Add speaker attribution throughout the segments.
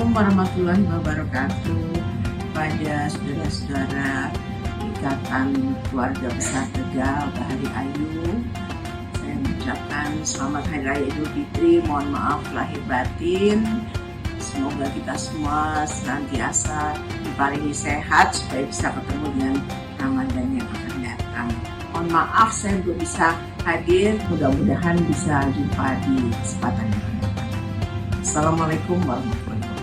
Speaker 1: Assalamualaikum warahmatullahi wabarakatuh. Pada saudara-saudara Ikatan Keluarga Besar Tegal Bahari Ayu, saya mengucapkan selamat Hari Raya Idul Fitri. Mohon maaf lahir batin. Semoga kita semua senantiasa diparingi sehat supaya bisa ketemu dengan Ramadan yang akan datang. Mohon maaf saya belum bisa hadir, mudah-mudahan bisa jumpa di kesempatan yang akan datang. Assalamualaikum warahmatullahi wabarakatuh.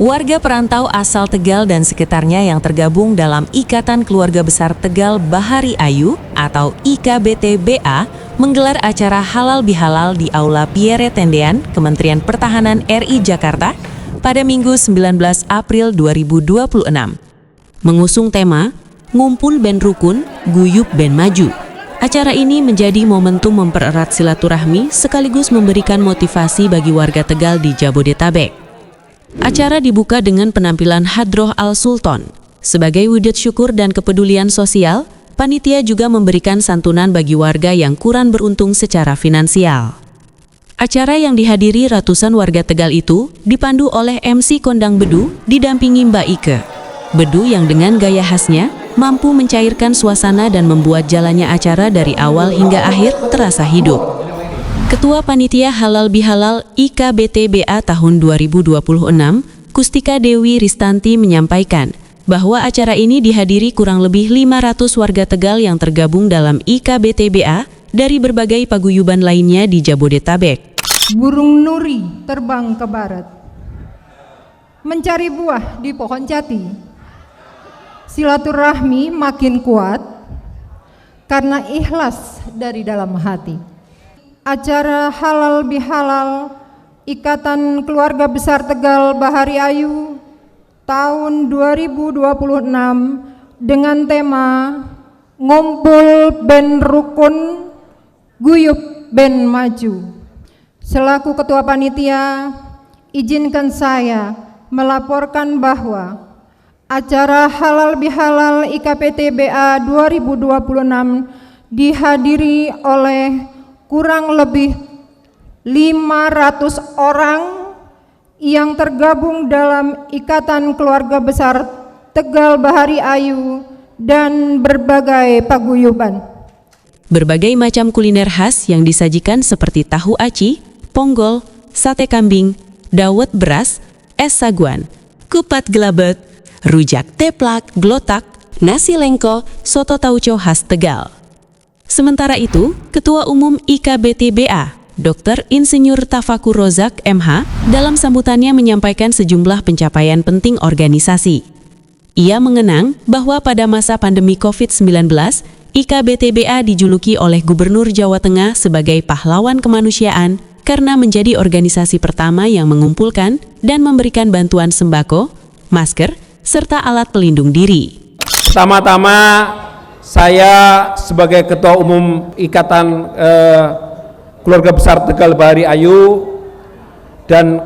Speaker 2: Warga perantau asal Tegal dan sekitarnya yang tergabung dalam Ikatan Keluarga Besar Tegal Bahari Ayu atau IKBT-BA menggelar acara halal bihalal di Aula Pierre Tendean, Kementerian Pertahanan RI Jakarta pada Minggu 19 April 2026. Mengusung tema Ngumpul Ben Rukun, Guyup Ben Maju. Acara ini menjadi momentum mempererat silaturahmi sekaligus memberikan motivasi bagi warga Tegal di Jabodetabek. Acara dibuka dengan penampilan Hadroh Al-Sultan. Sebagai wujud syukur dan kepedulian sosial, panitia juga memberikan santunan bagi warga yang kurang beruntung secara finansial. Acara yang dihadiri ratusan warga Tegal itu dipandu oleh MC Kondang Bedu didampingi Mbak Ike. Bedu yang dengan gaya khasnya mampu mencairkan suasana dan membuat jalannya acara dari awal hingga akhir terasa hidup. Ketua Panitia Halal Bihalal IKBT-BA tahun 2026, Kustika Dewi Ristanti menyampaikan bahwa acara ini dihadiri kurang lebih 500 warga Tegal yang tergabung dalam IKBT-BA dari berbagai paguyuban lainnya di Jabodetabek.
Speaker 3: Burung nuri terbang ke barat, mencari buah di pohon jati. Silaturahmi makin kuat karena ikhlas dari dalam hati. Acara halal bihalal Ikatan Keluarga Besar Tegal Bahari Ayu tahun 2026 dengan tema Ngumpul Ben Rukun, Guyup Ben Maju. Selaku Ketua Panitia, izinkan saya melaporkan bahwa acara halal bihalal IKBT-BA 2026 dihadiri oleh kurang lebih 500 orang yang tergabung dalam Ikatan Keluarga Besar Tegal Bahari Ayu dan berbagai paguyuban.
Speaker 2: Berbagai macam kuliner khas yang disajikan seperti tahu aci, ponggol, sate kambing, dawet beras, es saguan, kupat gelabet, rujak teplak, glotak, nasi lengko, soto tauco khas Tegal. Sementara itu, Ketua Umum IKBT-BA, Dr. Insinyur Tafakur Rozak MH, dalam sambutannya menyampaikan sejumlah pencapaian penting organisasi. Ia mengenang bahwa pada masa pandemi COVID-19, IKBT-BA dijuluki oleh Gubernur Jawa Tengah sebagai pahlawan kemanusiaan karena menjadi organisasi pertama yang mengumpulkan dan memberikan bantuan sembako, masker, serta alat pelindung diri.
Speaker 4: Pertama-tama, saya sebagai Ketua Umum Ikatan Keluarga Besar Tegal Bahari Ayu dan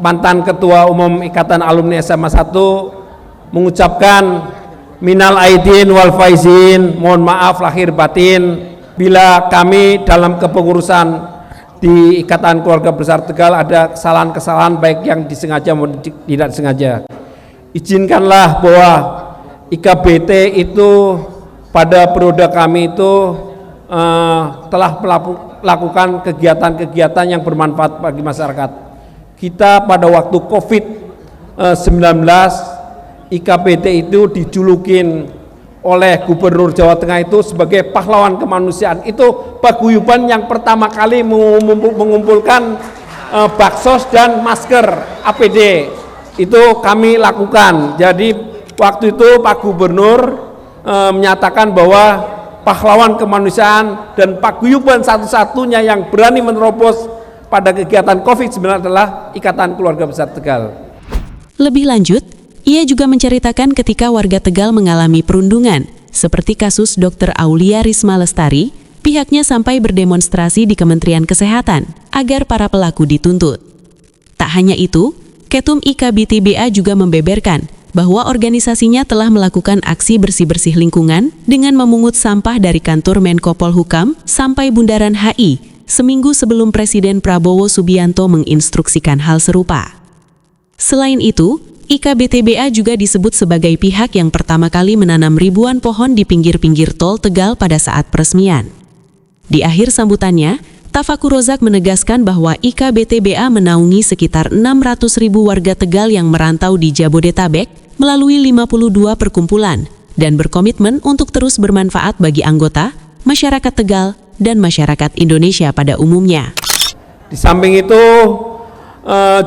Speaker 4: mantan Ketua Umum Ikatan Alumni SMA 1 mengucapkan minal aidin wal faizin, mohon maaf lahir batin bila kami dalam kepengurusan di Ikatan Keluarga Besar Tegal ada kesalahan-kesalahan baik yang disengaja maupun tidak disengaja. Izinkanlah bahwa IKBT itu pada periode kami itu telah melakukan kegiatan-kegiatan yang bermanfaat bagi masyarakat. Kita pada waktu COVID-19, IKBT itu dijulukin oleh Gubernur Jawa Tengah itu sebagai pahlawan kemanusiaan. Itu paguyuban yang pertama kali mengumpulkan baksos dan masker APD. Itu kami lakukan. Jadi waktu itu Pak Gubernur menyatakan bahwa pahlawan kemanusiaan dan paguyuban satu-satunya yang berani menerobos pada kegiatan COVID-19 adalah Ikatan Keluarga Besar Tegal.
Speaker 2: Lebih lanjut, ia juga menceritakan ketika warga Tegal mengalami perundungan, seperti kasus Dr. Aulia Risma Lestari, pihaknya sampai berdemonstrasi di Kementerian Kesehatan agar para pelaku dituntut. Tak hanya itu, Ketum IKBT-BA juga membeberkan bahwa organisasinya telah melakukan aksi bersih-bersih lingkungan dengan memungut sampah dari kantor Menko Polhukam sampai Bundaran HI seminggu sebelum Presiden Prabowo Subianto menginstruksikan hal serupa. Selain itu, IKBT-BA juga disebut sebagai pihak yang pertama kali menanam ribuan pohon di pinggir-pinggir tol Tegal pada saat peresmian. Di akhir sambutannya, Tafakur Rozak menegaskan bahwa IKBT-BA menaungi sekitar 600.000 warga Tegal yang merantau di Jabodetabek melalui 52 perkumpulan dan berkomitmen untuk terus bermanfaat bagi anggota, masyarakat Tegal, dan masyarakat Indonesia pada umumnya.
Speaker 4: Di samping itu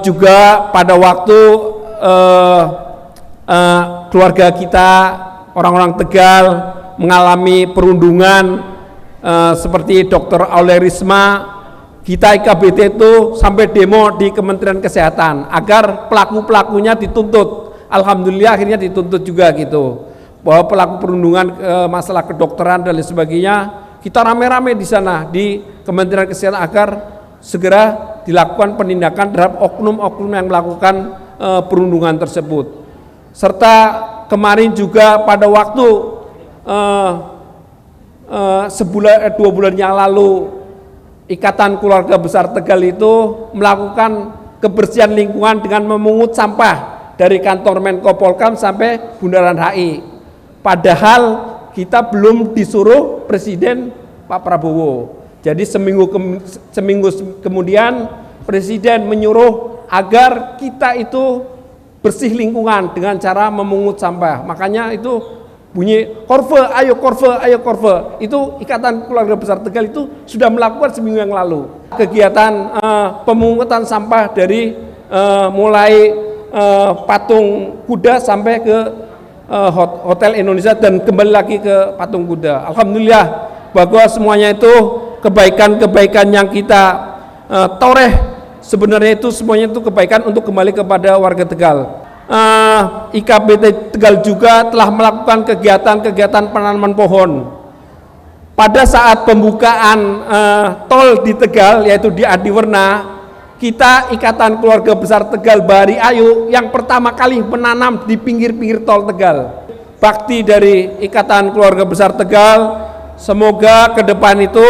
Speaker 4: juga pada waktu keluarga kita, orang-orang Tegal mengalami perundungan seperti Dr. Aulerisma, kita IKBT itu sampai demo di Kementerian Kesehatan agar pelaku-pelakunya dituntut. Alhamdulillah akhirnya dituntut juga gitu, bahwa pelaku perundungan masalah kedokteran dan lain sebagainya, kita rame-rame di sana di Kementerian Kesehatan agar segera dilakukan penindakan terhadap oknum-oknum yang melakukan perundungan tersebut. Serta kemarin juga pada waktu sebulan 2 bulan yang lalu Ikatan Keluarga Besar Tegal itu melakukan kebersihan lingkungan dengan memungut sampah dari kantor Menko Polhukam sampai Bundaran HI. Padahal kita belum disuruh Presiden Pak Prabowo. Jadi seminggu kemudian Presiden menyuruh agar kita itu bersih lingkungan dengan cara memungut sampah. Makanya itu bunyi korve, ayo korve, ayo korve. Itu Ikatan Keluarga Besar Tegal itu sudah melakukan seminggu yang lalu. Kegiatan pemungutan sampah dari mulai patung kuda sampai ke Hotel Indonesia dan kembali lagi ke patung kuda. Alhamdulillah bahwa semuanya itu kebaikan-kebaikan yang kita toreh, sebenarnya itu semuanya itu kebaikan untuk kembali kepada warga Tegal. IKBT Tegal juga telah melakukan kegiatan-kegiatan penanaman pohon. Pada saat pembukaan tol di Tegal, yaitu di Adiwerna, kita Ikatan Keluarga Besar Tegal Bahari Ayu yang pertama kali menanam di pinggir-pinggir tol Tegal. Bakti dari Ikatan Keluarga Besar Tegal, semoga ke depan itu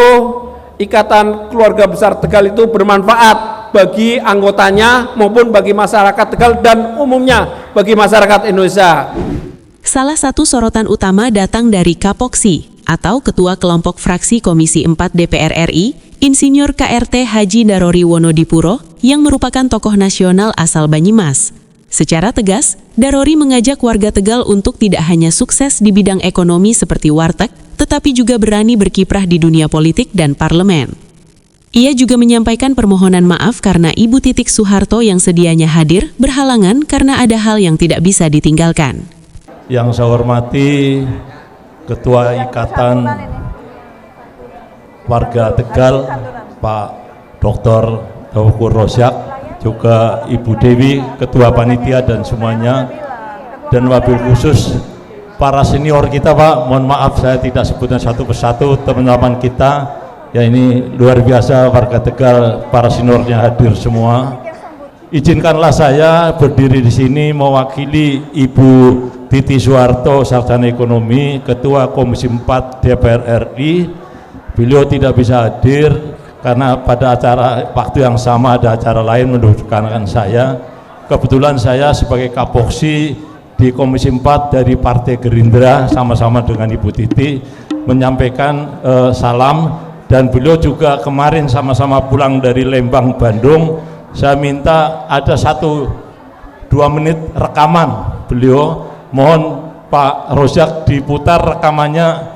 Speaker 4: Ikatan Keluarga Besar Tegal itu bermanfaat bagi anggotanya maupun bagi masyarakat Tegal dan umumnya bagi masyarakat Indonesia.
Speaker 2: Salah satu sorotan utama datang dari Kapoksi atau Ketua Kelompok Fraksi Komisi 4 DPR RI, Insinyur KRT Haji Darori Wonodipuro yang merupakan tokoh nasional asal Banyumas. Secara tegas, Darori mengajak warga Tegal untuk tidak hanya sukses di bidang ekonomi seperti warteg, tetapi juga berani berkiprah di dunia politik dan parlemen. Ia juga menyampaikan permohonan maaf karena Ibu Titik Soeharto yang sedianya hadir berhalangan karena ada hal yang tidak bisa ditinggalkan.
Speaker 5: Yang saya hormati Ketua Ikatan Warga Tegal, Pak Dr. Tafakur Rozak, juga Ibu Dewi, Ketua Panitia dan semuanya, dan wabil khusus para senior kita, Pak. Mohon maaf saya tidak sebutkan satu persatu teman-teman kita. Ya, ini luar biasa warga Tegal, para seniornya hadir semua. Izinkanlah saya berdiri di sini mewakili Ibu Titi Soeharto, Sarjana Ekonomi, Ketua Komisi 4 DPR RI. Beliau tidak bisa hadir karena pada acara waktu yang sama ada acara lain mendudukkan saya. Kebetulan saya sebagai Kapoksi di Komisi 4 dari Partai Gerindra sama-sama dengan Ibu Titi menyampaikan salam. Dan beliau juga kemarin sama-sama pulang dari Lembang, Bandung. Saya minta ada 1-2 menit rekaman beliau. Mohon Pak Rozak diputar rekamannya.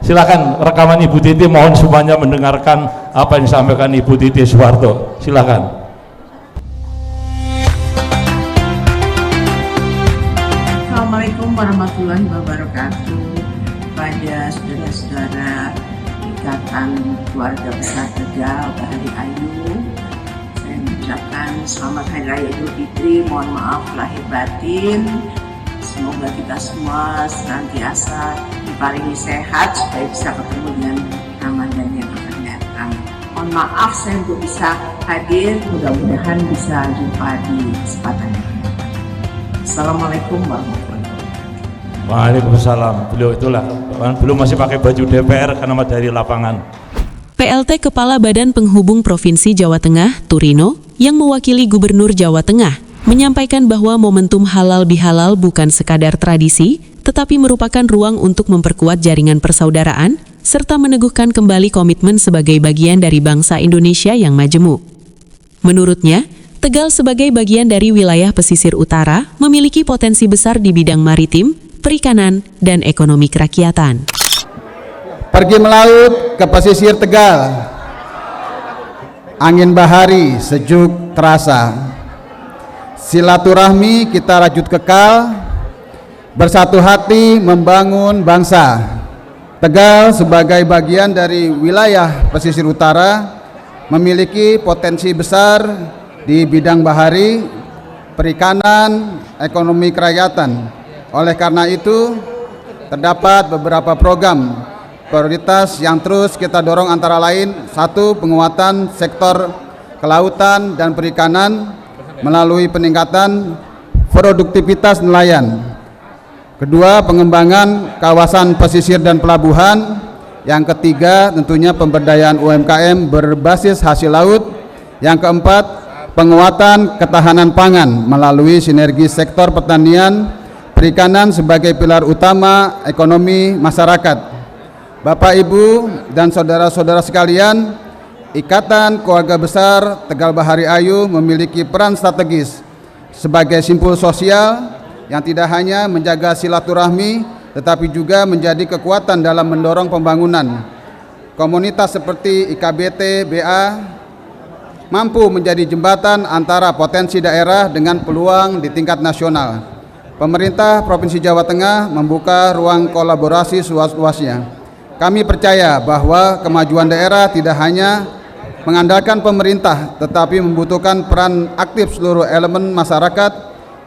Speaker 5: Silakan rekaman Ibu Titi, mohon semuanya mendengarkan apa yang disampaikan Ibu Titi Soeharto. Silakan.
Speaker 1: Assalamualaikum warahmatullahi wabarakatuh. Pada saudara-saudara Ikatan Keluarga Besar Tegal Bahari Ayu, saya mengucapkan selamat Hari Raya Idul Fitri. Mohon maaf lahir batin. Semoga kita semua senantiasa diparingi sehat supaya bisa ketemu dengan Ramadan yang akan datang. Mohon maaf saya belum bisa hadir, mudah-mudahan bisa jumpa di kesempatan yang akan datang. Assalamualaikum warahmatullahi wabarakatuh.
Speaker 5: Waalaikumsalam. Beliau itulah, belum masih pakai baju DPR karena dari lapangan.
Speaker 2: PLT Kepala Badan Penghubung Provinsi Jawa Tengah, Turino, yang mewakili Gubernur Jawa Tengah, menyampaikan bahwa momentum halal bihalal bukan sekadar tradisi, tetapi merupakan ruang untuk memperkuat jaringan persaudaraan, serta meneguhkan kembali komitmen sebagai bagian dari bangsa Indonesia yang majemuk. Menurutnya, Tegal sebagai bagian dari wilayah pesisir utara memiliki potensi besar di bidang maritim, perikanan, dan ekonomi kerakyatan.
Speaker 6: Pergi melaut ke pesisir Tegal, angin bahari sejuk terasa. Silaturahmi kita rajut kekal, bersatu hati membangun bangsa. Tegal sebagai bagian dari wilayah pesisir utara memiliki potensi besar di bidang bahari, perikanan, ekonomi kerakyatan. Oleh karena itu, terdapat beberapa program prioritas yang terus kita dorong, antara lain: 1. Penguatan sektor kelautan dan perikanan melalui peningkatan produktivitas nelayan. 2. Pengembangan kawasan pesisir dan pelabuhan. Yang 3. Tentunya pemberdayaan UMKM berbasis hasil laut. Yang 4. Penguatan ketahanan pangan melalui sinergi sektor pertanian, perikanan sebagai pilar utama ekonomi masyarakat. Bapak, Ibu, dan saudara-saudara sekalian, Ikatan Keluarga Besar Tegal Bahari Ayu memiliki peran strategis sebagai simpul sosial yang tidak hanya menjaga silaturahmi, tetapi juga menjadi kekuatan dalam mendorong pembangunan. Komunitas seperti IKBT BA mampu menjadi jembatan antara potensi daerah dengan peluang di tingkat nasional. Pemerintah Provinsi Jawa Tengah membuka ruang kolaborasi seluas-luasnya. Kami percaya bahwa kemajuan daerah tidak hanya mengandalkan pemerintah, tetapi membutuhkan peran aktif seluruh elemen masyarakat,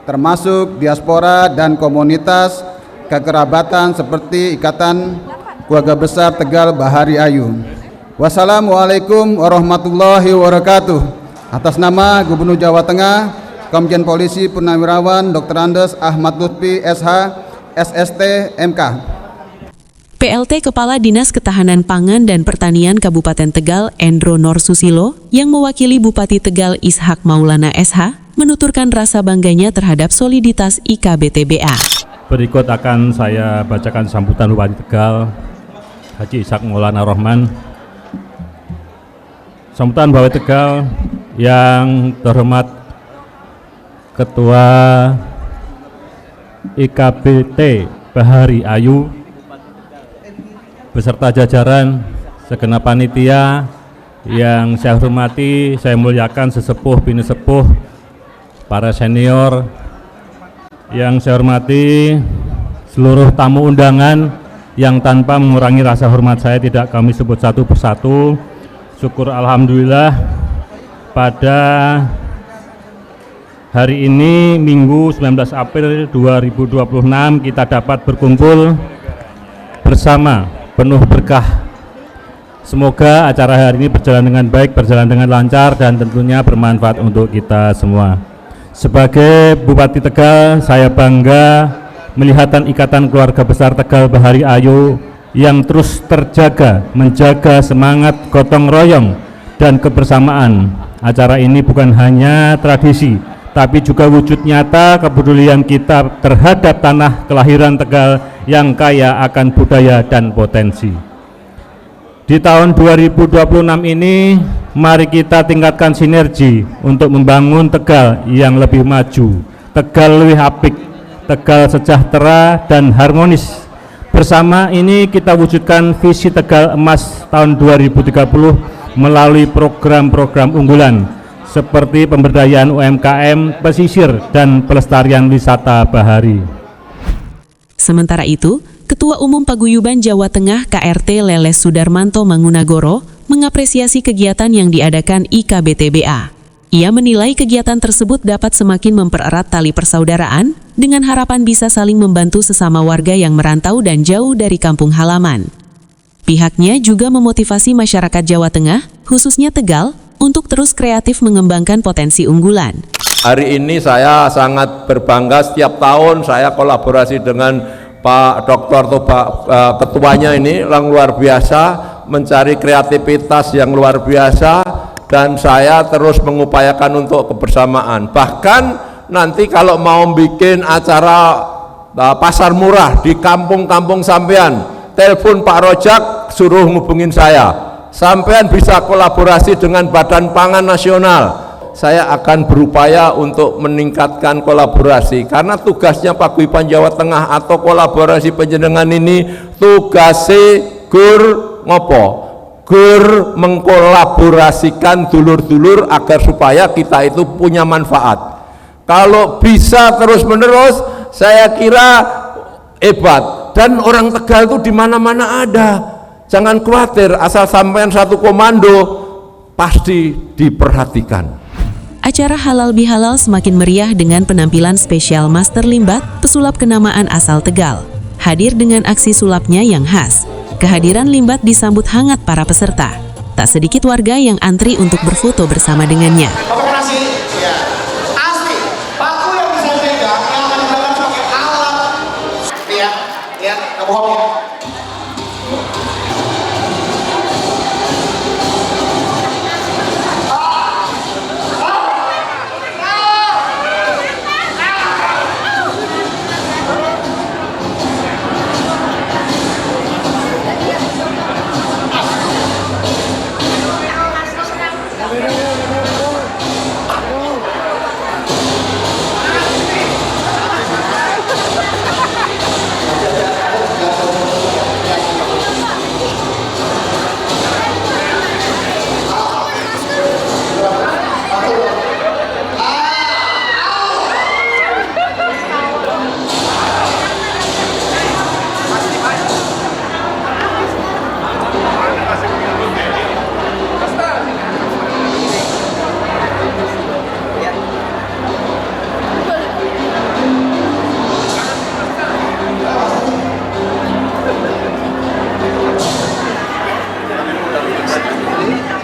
Speaker 6: termasuk diaspora dan komunitas kekerabatan seperti Ikatan Keluarga Besar Tegal Bahari Ayu. Wassalamualaikum warahmatullahi wabarakatuh. Atas nama Gubernur Jawa Tengah, Komjen Polisi Purnawirawan Dr. Andes Ahmad Lutfi SH, SST, MK.
Speaker 2: PLT Kepala Dinas Ketahanan Pangan dan Pertanian Kabupaten Tegal, Endro Norsusilo, yang mewakili Bupati Tegal Ishak Maulana SH, menuturkan rasa bangganya terhadap soliditas IKBT-BA.
Speaker 5: Berikut akan saya bacakan sambutan Bupati Tegal, Haji Ishak Maulana Rohman. Sambutan Bupati Tegal yang terhormat Ketua IKBT Bahari Ayu, beserta jajaran, segenap panitia yang saya hormati, saya muliakan, sesepuh, bini sepuh, para senior yang saya hormati, seluruh tamu undangan yang tanpa mengurangi rasa hormat saya tidak kami sebut satu persatu. Syukur alhamdulillah pada hari ini Minggu 19 April 2026 kita dapat berkumpul bersama penuh berkah. Semoga acara hari ini berjalan dengan baik, berjalan dengan lancar, dan tentunya bermanfaat untuk kita semua. Sebagai Bupati Tegal, saya bangga melihat Ikatan Keluarga Besar Tegal Bahari Ayu yang terus terjaga, menjaga semangat gotong royong dan kebersamaan. Acara ini bukan hanya tradisi, tapi juga wujud nyata kepedulian kita terhadap tanah kelahiran Tegal yang kaya akan budaya dan potensi. Di tahun 2026 ini, mari kita tingkatkan sinergi untuk membangun Tegal yang lebih maju, Tegal lebih apik, Tegal sejahtera dan harmonis. Bersama ini kita wujudkan visi Tegal Emas tahun 2030 melalui program-program unggulan seperti pemberdayaan UMKM, pesisir, dan pelestarian wisata bahari.
Speaker 2: Sementara itu, Ketua Umum Paguyuban Jawa Tengah KRT Leles Sudarmanto Mangunagoro mengapresiasi kegiatan yang diadakan IKBT-BA. Ia menilai kegiatan tersebut dapat semakin mempererat tali persaudaraan dengan harapan bisa saling membantu sesama warga yang merantau dan jauh dari kampung halaman. Pihaknya juga memotivasi masyarakat Jawa Tengah, khususnya Tegal, untuk terus kreatif mengembangkan potensi unggulan.
Speaker 7: Hari ini saya sangat berbangga, setiap tahun saya kolaborasi dengan Pak Dokter atau Pak Ketuanya ini yang luar biasa, mencari kreativitas yang luar biasa, dan saya terus mengupayakan untuk kebersamaan. Bahkan nanti kalau mau bikin acara pasar murah di kampung-kampung sampean, telepon Pak Rojak, suruh ngubungin saya. Sampean bisa kolaborasi dengan Badan Pangan Nasional. Saya akan berupaya untuk meningkatkan kolaborasi, karena tugasnya Paguyuban Jawa Tengah atau kolaborasi penjenengan ini tugasnya gur ngopo? Gur mengkolaborasikan dulur-dulur agar supaya kita itu punya manfaat. Kalau bisa terus-menerus, saya kira hebat. Dan orang Tegal itu di mana-mana ada. Jangan khawatir, asal sampean satu komando pasti diperhatikan.
Speaker 2: Acara Halal Bihalal semakin meriah dengan penampilan spesial Master Limbat, pesulap kenamaan asal Tegal. Hadir dengan aksi sulapnya yang khas. Kehadiran Limbat disambut hangat para peserta. Tak sedikit warga yang antri untuk berfoto bersama dengannya.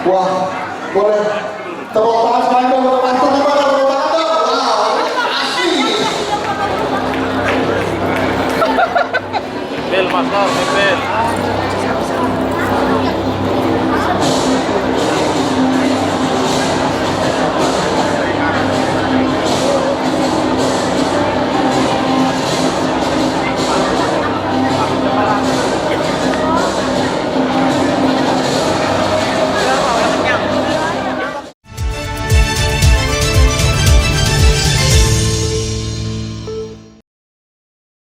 Speaker 8: Wah, boleh tepuk tangan sepanjang untuk Master Limbat, tepuk tangan dong. Wow, asik.
Speaker 5: Bel, Master, bel.